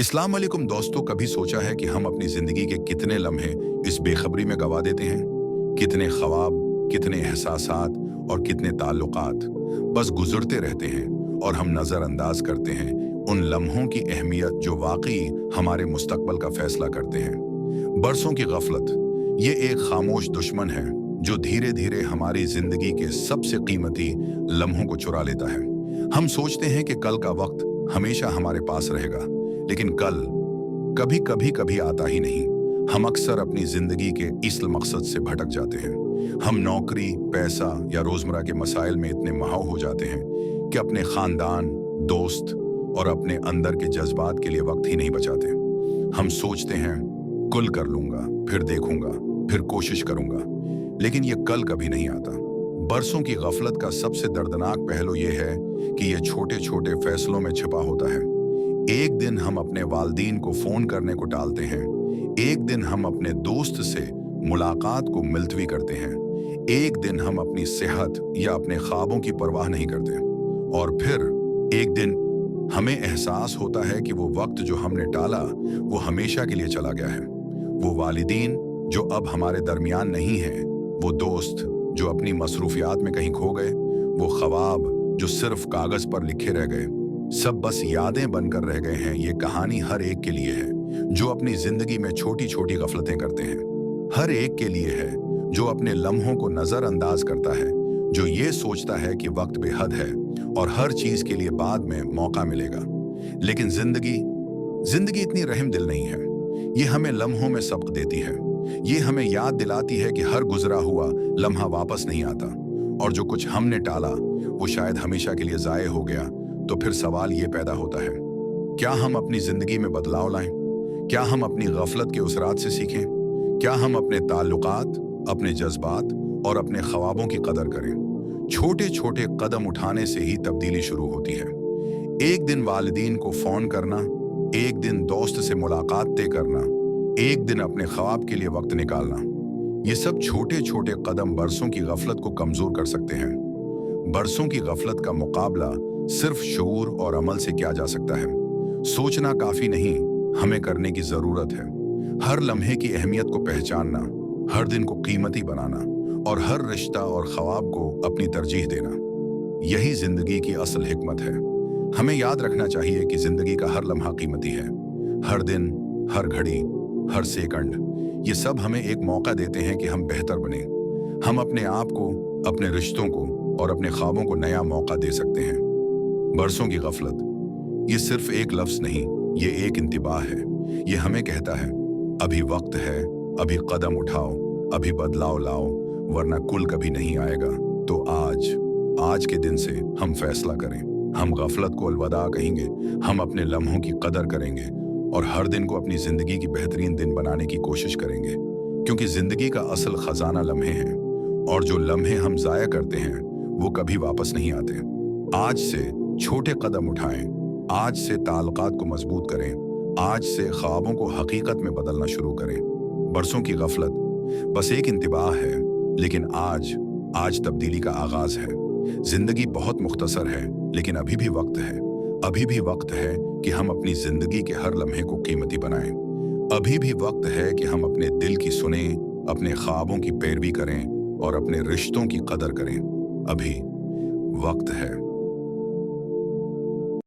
अस्सलाम वालेकुम दोस्तों, कभी सोचा है कि हम अपनी जिंदगी के कितने लम्हे इस बेखबरी में गवा देते हैं? कितने ख्वाब, कितने एहसासात और कितने ताल्लुकात बस गुजरते रहते हैं और हम नज़रअंदाज करते हैं उन लम्हों की अहमियत जो वाकई हमारे मुस्तकबल का फैसला करते हैं। बरसों की गफलत, ये एक खामोश दुश्मन है जो धीरे धीरे हमारी जिंदगी के सबसे कीमती लम्हों को चुरा लेता है। हम सोचते हैं कि कल का वक्त हमेशा हमारे पास रहेगा, लेकिन कल कभी कभी कभी आता ही नहीं। हम अक्सर अपनी जिंदगी के इस मकसद से भटक जाते हैं। हम नौकरी, पैसा या रोजमर्रा के मसाइल में इतने महाव हो जाते हैं कि अपने खानदान, दोस्त और अपने अंदर के जज्बात के लिए वक्त ही नहीं बचाते। हम सोचते हैं कुल कर लूंगा, फिर देखूंगा, फिर कोशिश करूंगा, लेकिन ये कल कभी नहीं आता। बरसों की गफलत का सबसे दर्दनाक पहलू ये है कि ये छोटे छोटे फैसलों में छिपा होता है। एक दिन हम अपने वालिदैन को फोन करने को टालते हैं, एक दिन हम अपने दोस्त से मुलाकात को मुलतवी करते हैं, एक दिन हम अपनी सेहत या अपने ख्वाबों की परवाह नहीं करते, और फिर एक दिन हमें एहसास होता है कि वो वक्त जो हमने टाला वो हमेशा के लिए चला गया है। वो वालिदैन जो अब हमारे दरमियान नहीं है, वो दोस्त जो अपनी मसरूफियात में कहीं खो गए, वो ख्वाब जो सिर्फ कागज पर लिखे रह गए, सब बस यादें बनकर रह गए हैं। ये कहानी हर एक के लिए है जो अपनी जिंदगी में छोटी छोटी गफलतें करते हैं। हर एक के लिए है जो अपने लम्हों को नजरअंदाज करता है, जो ये सोचता है कि वक्त बेहद है और हर चीज के लिए बाद में मौका मिलेगा। लेकिन जिंदगी इतनी रहम दिल नहीं है। ये हमें लम्हों में सबक देती है। ये हमें याद दिलाती है कि हर गुजरा हुआ लम्हा वापस नहीं आता, और जो कुछ हमने टाला वो शायद हमेशा के लिए जाये हो गया। तो फिर सवाल ये पैदा होता है, क्या हम अपनी जिंदगी में बदलाव लाएं? क्या हम अपनी गफलत के उसरात से सीखें? क्या हम अपने ताल्लुकात, अपने जज्बात और अपने ख्वाबों की कदर करें? छोटे छोटे कदम उठाने से ही तब्दीली शुरू होती है। एक दिन वालिदैन को फोन करना, एक दिन दोस्त से मुलाकात तय करना, एक दिन अपने ख्वाब के लिए वक्त निकालना, ये सब छोटे छोटे कदम बरसों की गफलत को कमजोर कर सकते हैं। बरसों की गफलत का मुकाबला सिर्फ शऊर और अमल से किया जा सकता है। सोचना काफी नहीं, हमें करने की जरूरत है। हर लम्हे की अहमियत को पहचानना, हर दिन को कीमती बनाना और हर रिश्ता और ख्वाब को अपनी तरजीह देना, यही जिंदगी की असल हिकमत है। हमें याद रखना चाहिए कि जिंदगी का हर लम्हा कीमती है। हर दिन, हर घड़ी, हर सेकंड, ये सब हमें एक मौका देते हैं कि हम बेहतर बने। हम अपने आप को, अपने रिश्तों को और अपने ख्वाबों को नया मौका दे सकते हैं। बरसों की गफलत, ये सिर्फ एक लफ्ज नहीं, ये एक इंतबाह है। ये हमें कहता है अभी वक्त है, अभी कदम उठाओ, अभी बदलाव लाओ, वरना कुल कभी नहीं आएगा। तो आज के दिन से हम फैसला करें। हम गफलत को अलविदा कहेंगे, हम अपने लम्हों की कदर करेंगे और हर दिन को अपनी जिंदगी की बेहतरीन दिन बनाने की कोशिश करेंगे, क्योंकि जिंदगी का असल खजाना लम्हे हैं, और जो लम्हे हम जाया करते हैं वो कभी वापस नहीं आते। आज से छोटे कदम उठाएं, आज से ताल्लुकात को मजबूत करें, आज से ख्वाबों को हकीकत में बदलना शुरू करें। बरसों की गफलत बस एक इंतबाह है, लेकिन आज तब्दीली का आगाज है। जिंदगी बहुत मुख्तसर है, लेकिन अभी भी वक्त है। अभी भी वक्त है कि हम अपनी जिंदगी के हर लम्हे को कीमती बनाएं। अभी भी वक्त है कि हम अपने दिल की सुने, अपने ख्वाबों की पैरवी करें और अपने रिश्तों की कदर करें। अभी वक्त है।